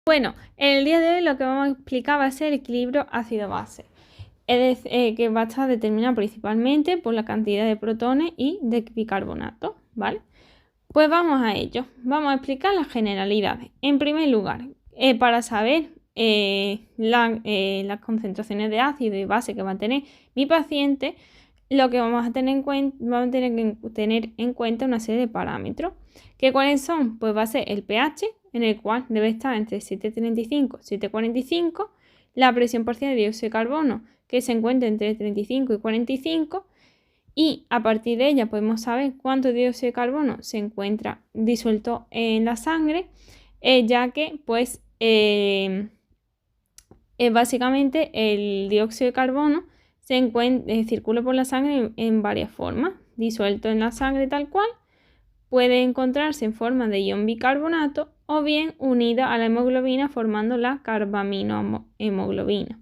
Bueno, en el día de hoy lo que vamos a explicar va a ser el equilibrio ácido-base, que va a estar determinado principalmente por la cantidad de protones y de bicarbonato, ¿vale? Pues vamos a ello. Vamos a explicar las generalidades. En primer lugar, para saber las concentraciones de ácido y base que va a tener mi paciente, lo que vamos a tener que tener en cuenta una serie de parámetros. ¿Cuáles son? Pues va a ser el pH, en el cual debe estar entre 7,35 y 7,45, la presión parcial de dióxido de carbono, que se encuentra entre 35 y 45, y a partir de ella podemos saber cuánto dióxido de carbono se encuentra disuelto en la sangre, ya que pues básicamente el dióxido de carbono circula por la sangre en varias formas. Disuelto en la sangre tal cual, puede encontrarse en forma de ion bicarbonato o bien unida a la hemoglobina formando la carbaminohemoglobina.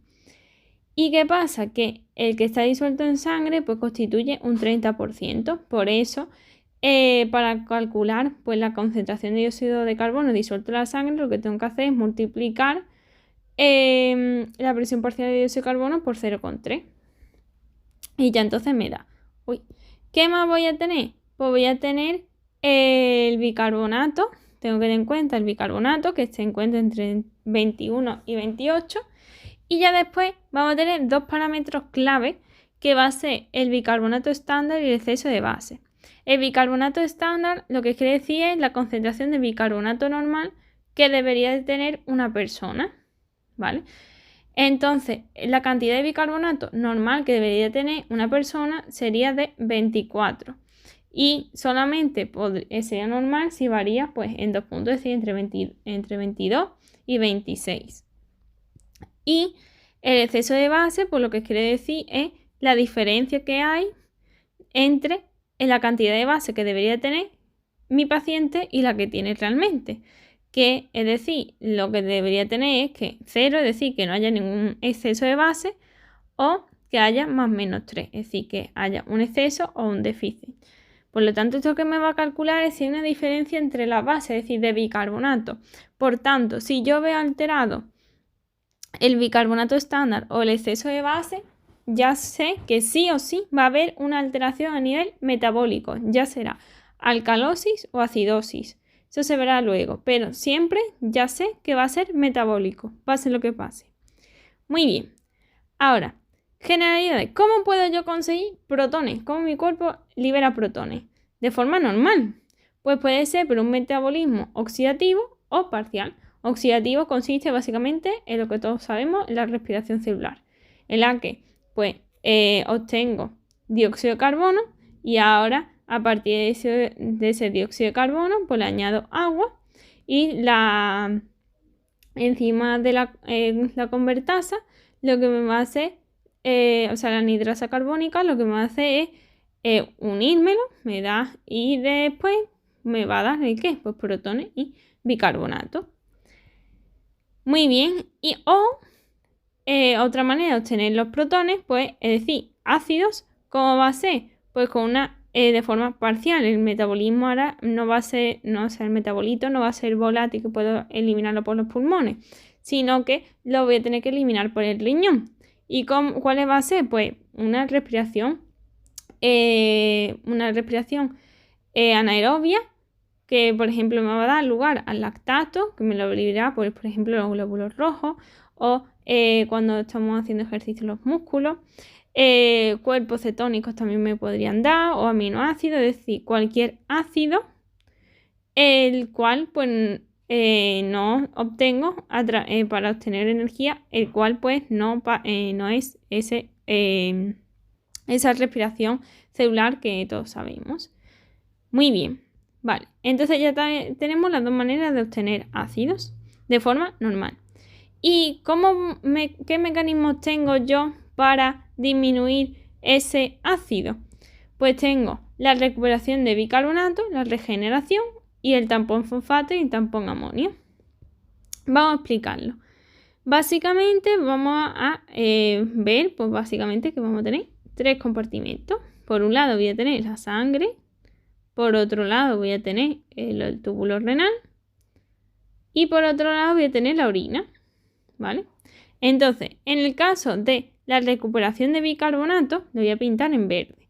¿Y qué pasa? Que el que está disuelto en sangre pues constituye un 30%. Por eso, para calcular pues, la concentración de dióxido de carbono disuelto en la sangre, lo que tengo que hacer es multiplicar la presión parcial de dióxido de carbono por 0,3. Y ya entonces me da. ¿Qué más voy a tener? Pues voy a tener el bicarbonato. Tengo que tener en cuenta el bicarbonato, que se encuentra entre 21 y 28. Y ya después vamos a tener dos parámetros clave, que va a ser el bicarbonato estándar y el exceso de base. El bicarbonato estándar lo que quiere decir es la concentración de bicarbonato normal que debería de tener una persona, ¿vale? Entonces, la cantidad de bicarbonato normal que debería tener una persona sería de 24. Y solamente sería normal si varía pues, en 2 puntos, es decir, entre 22 y 26. Y el exceso de base, pues lo que quiere decir es la diferencia que hay entre la cantidad de base que debería tener mi paciente y la que tiene realmente. Que es decir, lo que debería tener es que 0, es decir, que no haya ningún exceso de base, o que haya más menos 3, es decir, que haya un exceso o un déficit. Por lo tanto, esto que me va a calcular es si hay una diferencia entre la base, es decir, de bicarbonato. Por tanto, si yo veo alterado el bicarbonato estándar o el exceso de base, ya sé que sí o sí va a haber una alteración a nivel metabólico, ya será alcalosis o acidosis. Eso se verá luego, pero siempre ya sé que va a ser metabólico, pase lo que pase. Muy bien. Ahora, generalidades. ¿Cómo puedo yo conseguir protones? ¿Cómo mi cuerpo libera protones? De forma normal. Pues puede ser por un metabolismo oxidativo o parcial. Oxidativo consiste básicamente en lo que todos sabemos, la respiración celular, en la que pues obtengo dióxido de carbono y ahora a partir de ese dióxido de carbono pues le añado agua y la enzima de la convertasa lo que me va a hacer, la anidrasa carbónica lo que me va a hacer es unírmelo, me da y después me va a dar el ¿qué? Pues protones y bicarbonato. Muy bien, y otra manera de obtener los protones, pues, es decir, ácidos, ¿cómo va a ser? Pues con de forma parcial. El metabolismo ahora el metabolito no va a ser volátil que puedo eliminarlo por los pulmones, sino que lo voy a tener que eliminar por el riñón. ¿Y cuál va a ser? Pues una respiración anaerobia, que por ejemplo me va a dar lugar al lactato, que me lo liberará por ejemplo los glóbulos rojos, o cuando estamos haciendo ejercicio en los músculos. Cuerpos cetónicos también me podrían dar, o aminoácidos, es decir, cualquier ácido el cual pues no obtengo para obtener energía, el cual pues no es esa respiración celular que todos sabemos. Muy bien, vale, entonces ya tenemos las dos maneras de obtener ácidos de forma normal. ¿Y qué mecanismos tengo yo para disminuir ese ácido? Pues tengo la recuperación de bicarbonato, la regeneración y el tampón fosfato y el tampón amonio. Vamos a explicarlo. Básicamente vamos a ver, pues básicamente que vamos a tener 3 compartimentos. Por un lado voy a tener la sangre, por otro lado voy a tener el túbulo renal y por otro lado voy a tener la orina, ¿vale? Entonces, en el caso de la recuperación de bicarbonato, lo voy a pintar en verde.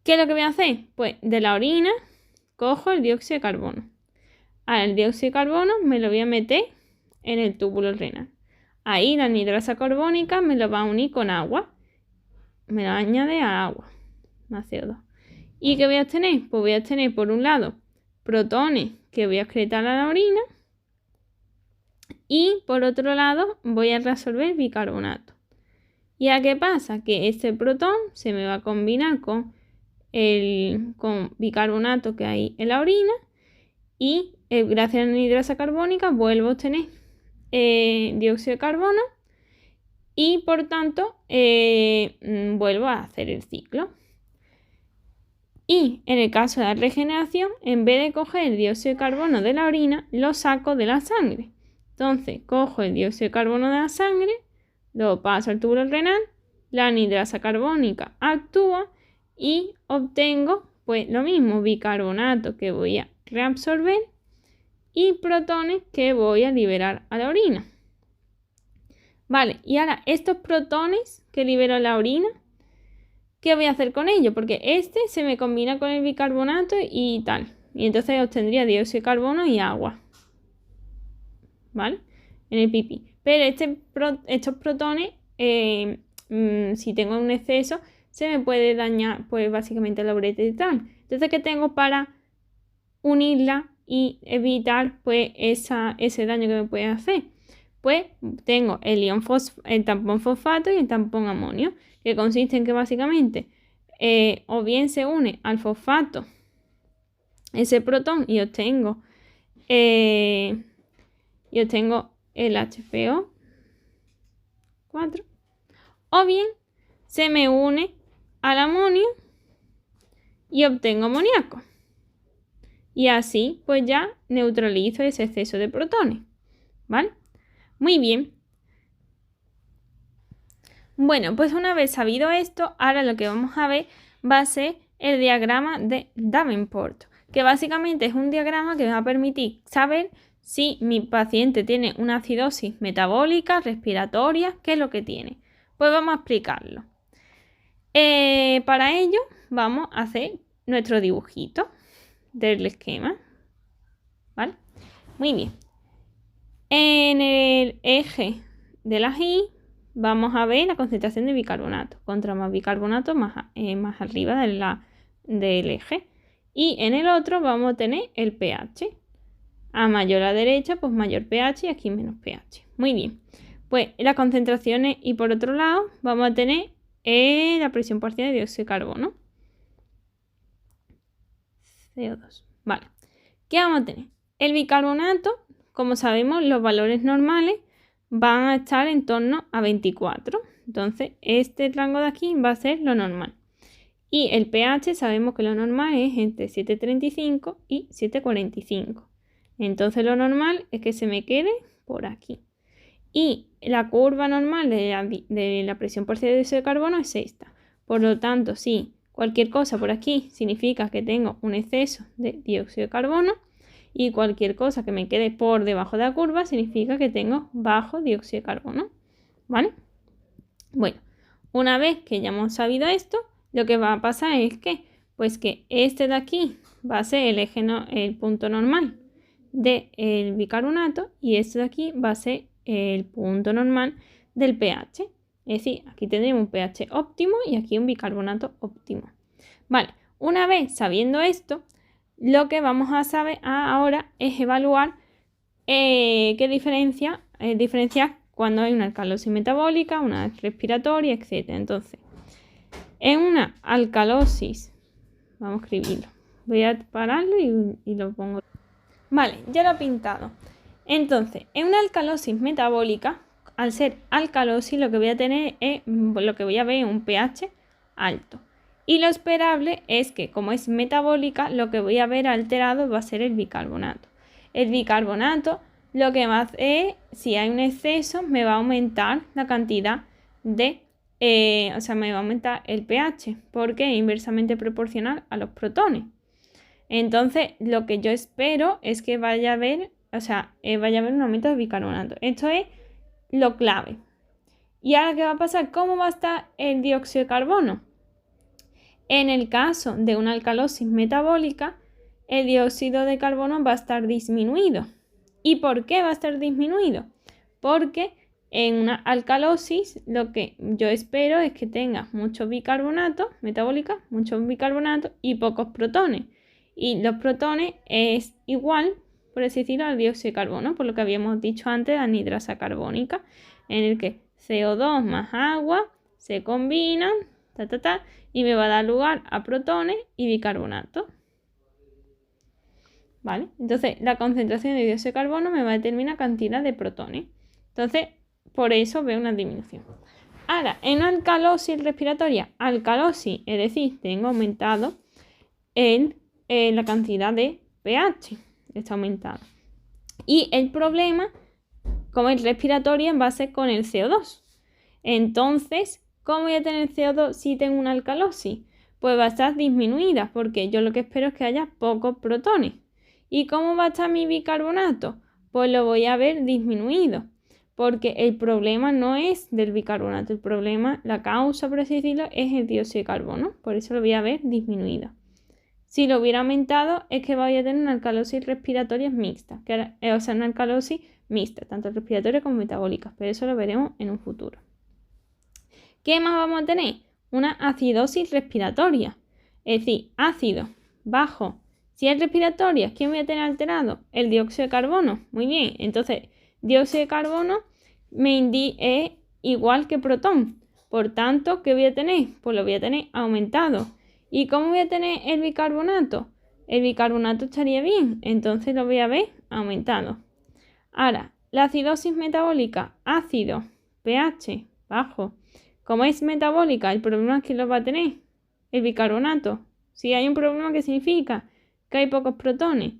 ¿Qué es lo que voy a hacer? Pues de la orina cojo el dióxido de carbono. Ahora el dióxido de carbono me lo voy a meter en el túbulo renal. Ahí la anhidrasa carbónica me lo va a unir con agua. Me lo añade a agua, más CO2. ¿Y qué voy a obtener? Pues voy a obtener por un lado protones que voy a excretar a la orina y por otro lado voy a resolver bicarbonato. ¿Y a qué pasa? Que este protón se me va a combinar con bicarbonato que hay en la orina y gracias a la anhidrasa carbónica vuelvo a obtener dióxido de carbono y por tanto vuelvo a hacer el ciclo. Y en el caso de la regeneración, en vez de coger el dióxido de carbono de la orina, lo saco de la sangre. Entonces cojo el dióxido de carbono de la sangre, lo paso al túbulo renal, la anhidrasa carbónica actúa y obtengo pues lo mismo, bicarbonato que voy a reabsorber y protones que voy a liberar a la orina. Vale, y ahora estos protones que libero en la orina, ¿qué voy a hacer con ellos? Porque este se me combina con el bicarbonato y tal. Y entonces obtendría dióxido de carbono y agua. ¿Vale? En el pipí. Pero estos protones, si tengo un exceso, se me puede dañar, pues básicamente la uretra y tal. Entonces, ¿qué tengo para unirla y evitar pues ese daño que me puede hacer? Pues tengo el tampón fosfato y el tampón amonio, que consiste en que básicamente o bien se une al fosfato ese protón y obtengo el HPO4, o bien se me une al amonio y obtengo amoníaco. Y así pues ya neutralizo ese exceso de protones, ¿vale? Muy bien. Bueno, pues una vez sabido esto, ahora lo que vamos a ver va a ser el diagrama de Davenport, que básicamente es un diagrama que me va a permitir saber si mi paciente tiene una acidosis metabólica, respiratoria, qué es lo que tiene. Pues vamos a explicarlo. Para ello vamos a hacer nuestro dibujito del esquema, ¿vale? Muy bien. En el eje de la Y vamos a ver la concentración de bicarbonato. Contra más bicarbonato, más arriba del eje. Y en el otro vamos a tener el pH. A mayor a la derecha, pues mayor pH y aquí menos pH. Muy bien. Pues las concentraciones y por otro lado vamos a tener la presión parcial de dióxido de carbono. CO2. Vale. ¿Qué vamos a tener? El bicarbonato, como sabemos, los valores normales van a estar en torno a 24. Entonces, este rango de aquí va a ser lo normal. Y el pH sabemos que lo normal es entre 7,35 y 7,45. Entonces, lo normal es que se me quede por aquí. Y la curva normal de la presión parcial de dióxido de carbono es esta. Por lo tanto, si cualquier cosa por aquí significa que tengo un exceso de dióxido de carbono, y cualquier cosa que me quede por debajo de la curva significa que tengo bajo dióxido de carbono, ¿vale? Bueno, una vez que ya hemos sabido esto, lo que va a pasar es que, pues que este de aquí va a ser el punto normal del bicarbonato y este de aquí va a ser el punto normal del pH. Es decir, aquí tendremos un pH óptimo y aquí un bicarbonato óptimo. Vale, una vez sabiendo esto, lo que vamos a saber ahora es evaluar qué diferenciar cuando hay una alcalosis metabólica, una respiratoria, etc. Entonces, en una alcalosis, vamos a escribirlo, voy a pararlo y lo pongo. Vale, ya lo he pintado. Entonces, en una alcalosis metabólica, al ser alcalosis, lo que voy a tener es, lo que voy a ver es un pH alto. Y lo esperable es que, como es metabólica, lo que voy a ver alterado va a ser el bicarbonato. El bicarbonato lo que va a hacer, si hay un exceso, me va a aumentar la cantidad de, me va a aumentar el pH, porque es inversamente proporcional a los protones. Entonces, lo que yo espero es que vaya a haber vaya a haber un aumento de bicarbonato. Esto es lo clave. ¿Y ahora qué va a pasar? ¿Cómo va a estar el dióxido de carbono? En el caso de una alcalosis metabólica, el dióxido de carbono va a estar disminuido. ¿Y por qué va a estar disminuido? Porque en una alcalosis lo que yo espero es que tenga muchos bicarbonatos metabólicos, muchos bicarbonatos y pocos protones. Y los protones es igual, por así decirlo, al dióxido de carbono, por lo que habíamos dicho antes, la anhidrasa carbónica, en el que CO2 más agua se combinan, y me va a dar lugar a protones y bicarbonatos. ¿Vale? Entonces, la concentración de dióxido de carbono me va a determinar cantidad de protones. Entonces, por eso veo una disminución. Ahora, en alcalosis respiratoria, alcalosis, es decir, tengo aumentado la cantidad de pH. Está aumentado. Y el problema, como es respiratoria, va a ser con el CO2. Entonces, ¿cómo voy a tener CO2 si tengo una alcalosis? Pues va a estar disminuida, porque yo lo que espero es que haya pocos protones. ¿Y cómo va a estar mi bicarbonato? Pues lo voy a ver disminuido, porque el problema no es del bicarbonato, el problema, la causa, por así decirlo, es el dióxido de carbono, por eso lo voy a ver disminuido. Si lo hubiera aumentado, es que voy a tener una alcalosis respiratoria mixta, una alcalosis mixta, tanto respiratoria como metabólica, pero eso lo veremos en un futuro. ¿Qué más vamos a tener? Una acidosis respiratoria, es decir, ácido bajo. Si es respiratoria, ¿quién voy a tener alterado? El dióxido de carbono. Muy bien, entonces dióxido de carbono es igual que protón. Por tanto, ¿qué voy a tener? Pues lo voy a tener aumentado. ¿Y cómo voy a tener el bicarbonato? El bicarbonato estaría bien, entonces lo voy a ver aumentado. Ahora, la acidosis metabólica, ácido, pH bajo. Como es metabólica, el problema es que lo va a tener el bicarbonato. Si hay un problema, ¿qué significa? Que hay pocos protones.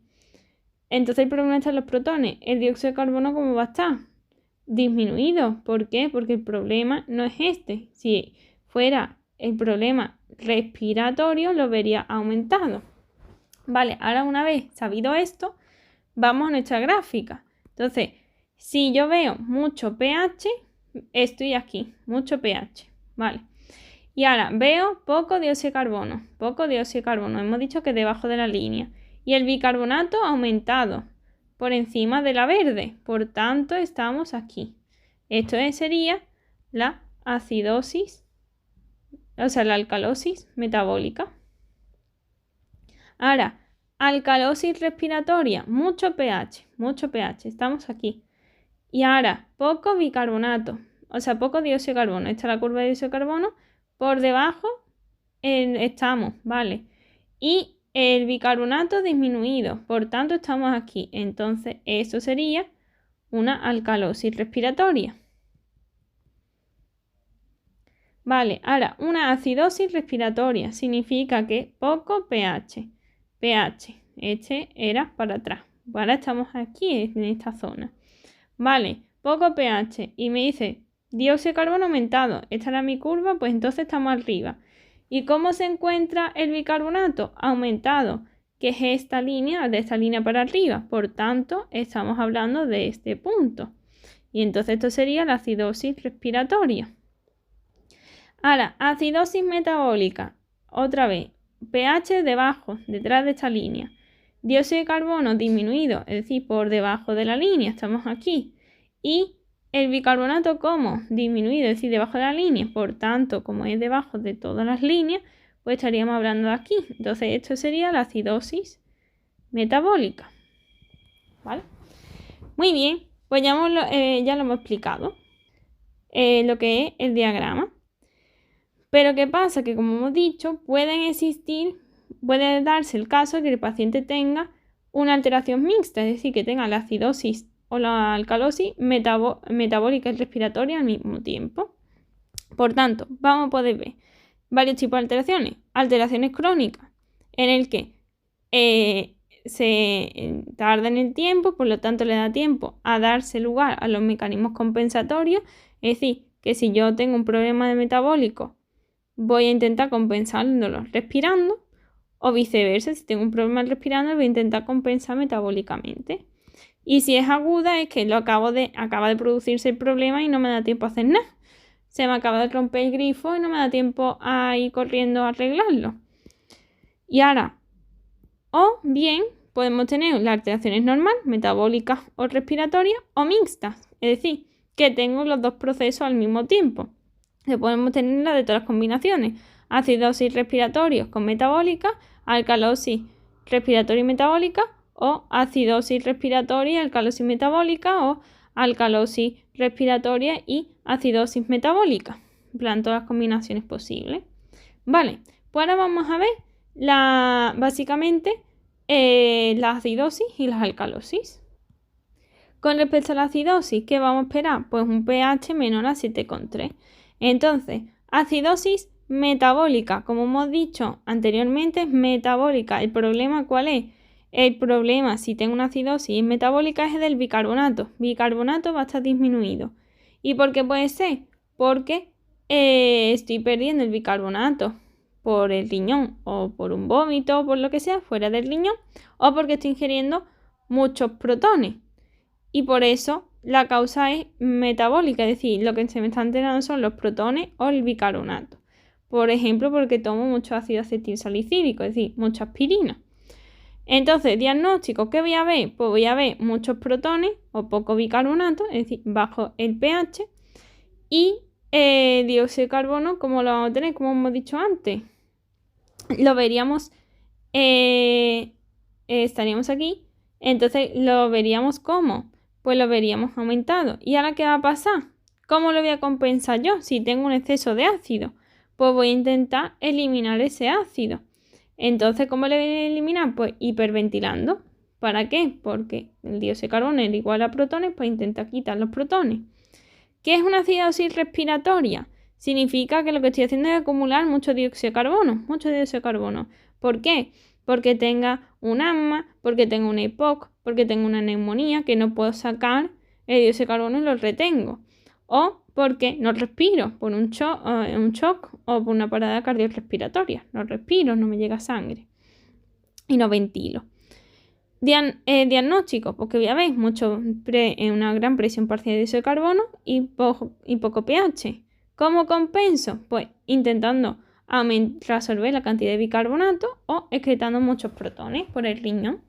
Entonces el problema está en los protones. El dióxido de carbono, ¿cómo va a estar? Disminuido. ¿Por qué? Porque el problema no es este. Si fuera el problema respiratorio, lo vería aumentado. Vale, ahora una vez sabido esto, vamos a nuestra gráfica. Entonces, si yo veo mucho pH, estoy aquí, mucho pH, ¿vale? Y ahora veo poco dióxido de carbono, hemos dicho que debajo de la línea. Y el bicarbonato aumentado, por encima de la verde, por tanto estamos aquí. Esto sería la acidosis, la alcalosis metabólica. Ahora, alcalosis respiratoria, mucho pH, estamos aquí. Y ahora, poco bicarbonato, poco dióxido de carbono. Esta es la curva de dióxido de carbono. Por debajo estamos, ¿vale? Y el bicarbonato disminuido, por tanto estamos aquí. Entonces, eso sería una alcalosis respiratoria. Vale, ahora, una acidosis respiratoria significa que poco pH. Este era para atrás. Ahora estamos aquí, en esta zona. Vale, poco pH. Y me dice dióxido de carbono aumentado. Esta era mi curva, pues entonces estamos arriba. ¿Y cómo se encuentra el bicarbonato? Aumentado, que es esta línea, de esta línea para arriba. Por tanto, estamos hablando de este punto. Y entonces esto sería la acidosis respiratoria. Ahora, acidosis metabólica. Otra vez, pH debajo, detrás de esta línea. Dióxido de carbono disminuido, es decir, por debajo de la línea, estamos aquí. Y el bicarbonato, ¿cómo? Disminuido, es decir, debajo de la línea. Por tanto, como es debajo de todas las líneas, pues estaríamos hablando de aquí. Entonces, esto sería la acidosis metabólica. ¿Vale? Muy bien, pues ya lo hemos explicado. Lo que es el diagrama. Pero ¿qué pasa? Que como hemos dicho, puede darse el caso de que el paciente tenga una alteración mixta, es decir, que tenga la acidosis o la alcalosis metabólica y respiratoria al mismo tiempo. Por tanto, vamos a poder ver varios tipos de alteraciones. Alteraciones crónicas, en el que se tarda en el tiempo, por lo tanto le da tiempo a darse lugar a los mecanismos compensatorios, es decir, que si yo tengo un problema de metabólico, voy a intentar compensándolo respirando, o viceversa, si tengo un problema respirando, voy a intentar compensar metabólicamente. Y si es aguda, es que acaba de producirse el problema y no me da tiempo a hacer nada. Se me acaba de romper el grifo y no me da tiempo a ir corriendo a arreglarlo. Y ahora, o bien podemos tener las alteraciones normales, metabólicas o respiratorias, o mixtas. Es decir, que tengo los dos procesos al mismo tiempo. Podemos tener la de todas las combinaciones. Acidosis respiratoria con metabólica, alcalosis respiratoria y metabólica, o acidosis respiratoria y alcalosis metabólica, o alcalosis respiratoria y acidosis metabólica. En plan, todas las combinaciones posibles. Vale, pues ahora vamos a ver básicamente la acidosis y las alcalosis. Con respecto a la acidosis, ¿qué vamos a esperar? Pues un pH menor a 7,3. Entonces, acidosis metabólica, como hemos dicho anteriormente, es metabólica. ¿El problema cuál es? El problema, si tengo una acidosis metabólica, es del bicarbonato. Bicarbonato va a estar disminuido. ¿Y por qué puede ser? Porque estoy perdiendo el bicarbonato por el riñón o por un vómito o por lo que sea fuera del riñón, o porque estoy ingiriendo muchos protones. Y por eso la causa es metabólica, es decir, lo que se me está alterando son los protones o el bicarbonato. Por ejemplo, porque tomo mucho ácido acetilsalicílico, es decir, mucha aspirina. Entonces, diagnóstico, ¿qué voy a ver? Pues voy a ver muchos protones o poco bicarbonato, es decir, bajo el pH. Y dióxido de carbono, ¿cómo lo vamos a tener? Como hemos dicho antes. Lo veríamos, estaríamos aquí, entonces lo veríamos como, pues lo veríamos aumentado. ¿Y ahora qué va a pasar? ¿Cómo lo voy a compensar yo? Si tengo un exceso de ácido, pues voy a intentar eliminar ese ácido. Entonces, ¿cómo le voy a eliminar? Pues hiperventilando. ¿Para qué? Porque el dióxido de carbono es igual a protones, pues intenta quitar los protones. ¿Qué es una acidosis respiratoria? Significa que lo que estoy haciendo es acumular mucho dióxido de carbono. ¿Por qué? Porque tenga un asma, porque tenga una EPOC, porque tenga una neumonía, que no puedo sacar el dióxido de carbono y lo retengo. O porque no respiro por un shock o por una parada cardiorrespiratoria. No respiro, no me llega sangre y no ventilo. Diagnóstico, porque voy a ver una gran presión parcial de dióxido de carbono y poco pH. ¿Cómo compenso? Pues intentando resolver la cantidad de bicarbonato o excretando muchos protones por el riñón.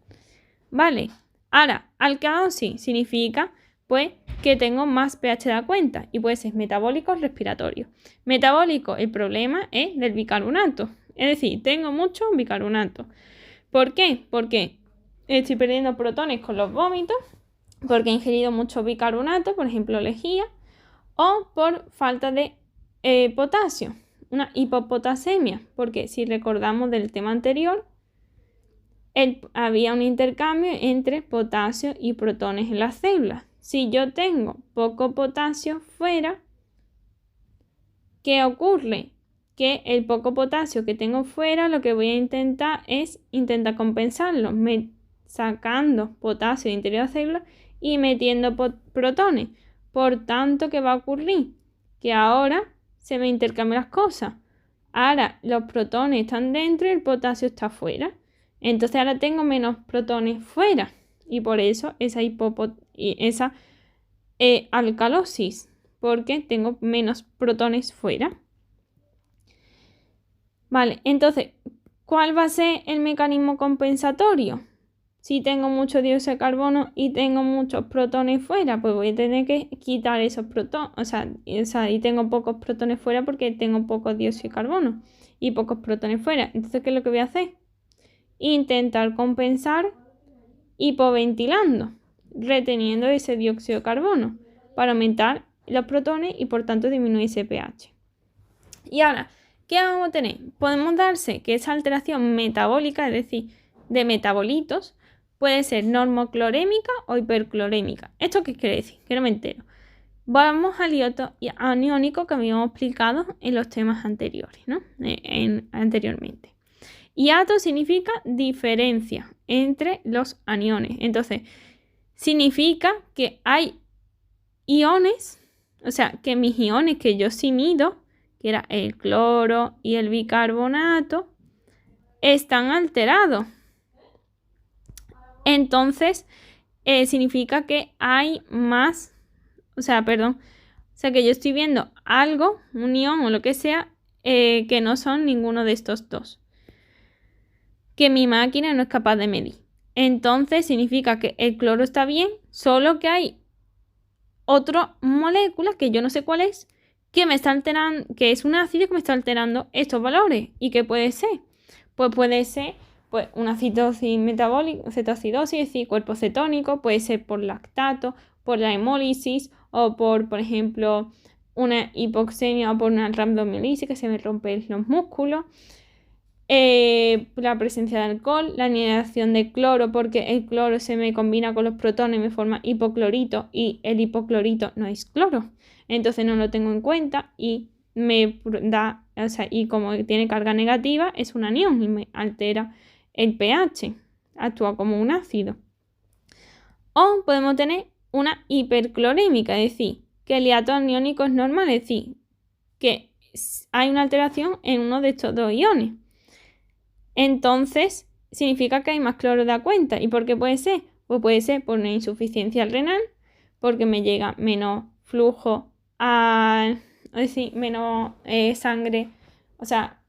Vale, ahora, alcalosis significa pues que tengo más pH de la cuenta y puede ser metabólico o respiratorio. Metabólico, el problema es del bicarbonato, es decir, tengo mucho bicarbonato. ¿Por qué? Porque estoy perdiendo protones con los vómitos, porque he ingerido mucho bicarbonato, por ejemplo lejía, o por falta de potasio, una hipopotasemia, porque si recordamos del tema anterior, había un intercambio entre potasio y protones en las células. Si yo tengo poco potasio fuera, ¿qué ocurre? Que el poco potasio que tengo fuera, lo que voy a intentar es compensarlo, sacando potasio del interior de la célula y metiendo protones. Por tanto, ¿qué va a ocurrir? Que ahora se me intercambian las cosas. Ahora los protones están dentro y el potasio está fuera. Entonces ahora tengo menos protones fuera. Y por eso esa alcalosis, porque tengo menos protones fuera. Vale, entonces, ¿cuál va a ser el mecanismo compensatorio? Si tengo mucho dióxido de carbono y tengo muchos protones fuera, pues voy a tener que quitar esos protones, y tengo pocos protones fuera porque tengo poco dióxido de carbono y pocos protones fuera. Entonces, ¿qué es lo que voy a hacer? Intentar compensar hipoventilando, reteniendo ese dióxido de carbono para aumentar los protones y por tanto disminuir ese pH. Y ahora, ¿qué vamos a tener? Podemos darse que esa alteración metabólica, es decir, de metabolitos, puede ser normoclorémica o hiperclorémica. ¿Esto qué quiere decir? Que no me entero. Vamos al iodo aniónico que habíamos explicado en los temas anteriores, ¿no? Anteriormente. Hiato significa diferencia entre los aniones. Entonces, significa que hay iones, o sea, que mis iones que yo sí mido, que era el cloro y el bicarbonato, están alterados. Entonces, significa que hay más, o sea, que yo estoy viendo algo, un ion o lo que sea, que no son ninguno de estos dos, que mi máquina no es capaz de medir. Entonces significa que el cloro está bien, solo que hay otra molécula que yo no sé cuál es, que me está alterando, que es un ácido que me está alterando estos valores. ¿Y qué puede ser? Pues puede ser una cetosis metabólica, cetoacidosis, es decir, cuerpo cetónico, puede ser por lactato, por la hemólisis o por ejemplo, una hipoxemia o por una rhabdomiolisis, que se me rompen los músculos. La presencia de alcohol, la anidación de cloro, porque el cloro se me combina con los protones y me forma hipoclorito, y el hipoclorito no es cloro, entonces no lo tengo en cuenta y me da, o sea, y como tiene carga negativa, es un anión y me altera el pH, actúa como un ácido. O podemos tener una hiperclorémica, es decir, que el hiato aniónico es normal, es decir, que hay una alteración en uno de estos dos iones. Entonces, significa que hay más cloro de la cuenta. ¿Y por qué puede ser? Pues puede ser por una insuficiencia renal, porque me llega menos flujo, es decir, menos sangre, o sea,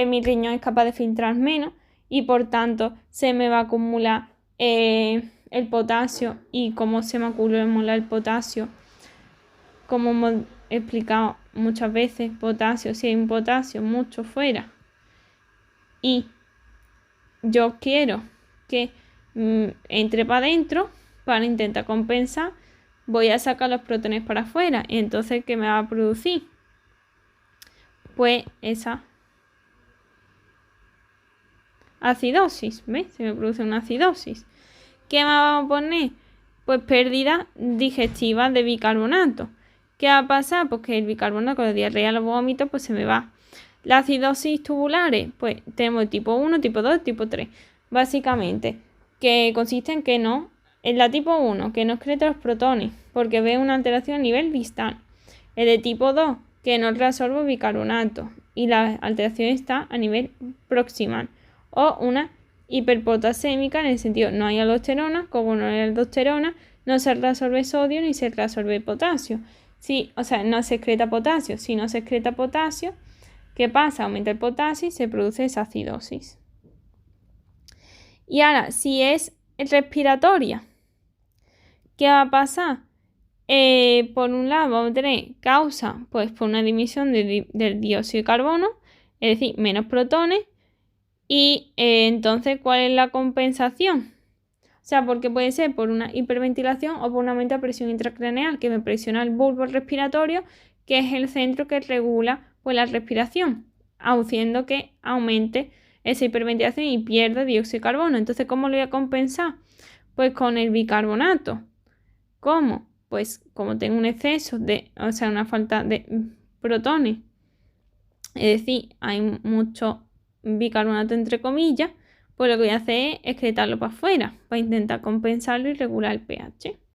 mi riñón es capaz de filtrar menos y por tanto se me va a acumular el potasio. Y como se me acumula el potasio, como hemos explicado muchas veces, potasio, si hay un potasio mucho fuera y yo quiero que entre para adentro para intentar compensar, voy a sacar los protones para afuera. Y entonces, ¿qué me va a producir? Pues esa acidosis, ¿ves? Se me produce una acidosis. ¿Qué me va a poner? Pues pérdida digestiva de bicarbonato. ¿Qué va a pasar? Pues que el bicarbonato con la diarrea, los vómitos, pues se me va. Las acidosis tubulares, pues tenemos tipo 1, tipo 2, tipo 3. Básicamente, que consiste en que no, en la tipo 1, que no excreta los protones, porque ve una alteración a nivel distal. El de tipo 2, que no reabsorbe bicarbonato, y la alteración está a nivel proximal. O una hiperpotasémica, en el sentido, no hay aldosterona, como no hay aldosterona, no se reabsorbe sodio ni se reabsorbe potasio. Sí, o sea, no se excreta potasio. Si no se excreta potasio, ¿qué pasa? Aumenta el potasio y se produce esa acidosis. Y ahora, si es respiratoria, ¿qué va a pasar? Por un lado vamos a tener causa, pues por una dimisión del dióxido de carbono, es decir, menos protones. Y entonces, ¿cuál es la compensación? O sea, porque puede ser por una hiperventilación o por un aumento de presión intracraneal, que me presiona el bulbo respiratorio, que es el centro que regula pues, la respiración, haciendo que aumente esa hiperventilación y pierda dióxido de carbono. Entonces, ¿cómo lo voy a compensar? Pues con el bicarbonato. ¿Cómo? Pues como tengo un exceso o sea, una falta de protones, es decir, hay mucho bicarbonato entre comillas, pues lo que voy a hacer es excretarlo para afuera, para intentar compensarlo y regular el pH.